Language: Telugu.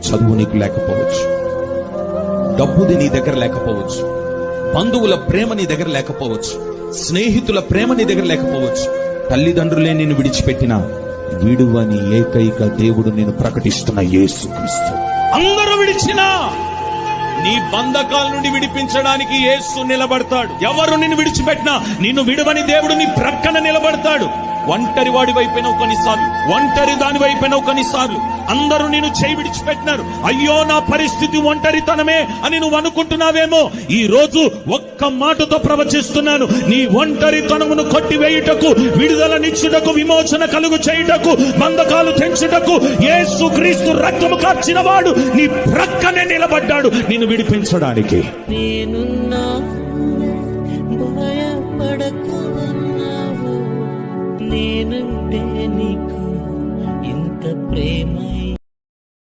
చదువు నీకు లేకపోవచ్చు, డబ్బుది నీ దగ్గర లేకపోవచ్చు, బంధువుల ప్రేమ నీ దగ్గర లేకపోవచ్చు, స్నేహితుల ప్రేమ నీ దగ్గర లేకపోవచ్చు, తల్లిదండ్రులే నిన్ను విడిచిపెట్టినా విడువని ఏకైక దేవుడు నేను ప్రకటిస్తున్న యేసుక్రీస్తు. అందరూ విడిచినా నీ బంధకాల నుండి విడిపించడానికి యేసు నిలబడతాడు. ఎవరు నిన్ను విడిచిపెట్టినా నిన్ను విడువని దేవుడు నీ ప్రక్కన నిలబడతాడు. ఒంటరి వాడి వైపోయినావు కొన్నిసార్లు, ఒంటరి దాని వైపోయినావు కొన్నిసార్లు. అందరూ నేను చేయి విడిచిపెట్టినారు. అయ్యో నా పరిస్థితి ఒంటరితనమే అని నువ్వు అనుకుంటున్నావేమో. ఈ రోజు ఒక్క మాటతో ప్రవచిస్తున్నాను, నీ ఒంటరితనమును కొట్టివేయుటకు, విడుదలనిచ్చుటకు, విమోచన కలుగు చేయుటకు, బంధకాలు తెంచుటకు యేసుక్రీస్తు రక్తము కార్చిన వాడు నీ ప్రక్కనే నిలబడ్డాడు నిన్ను విడిపించడానికి. నేనంటే నీకు ఇంత ప్రేమ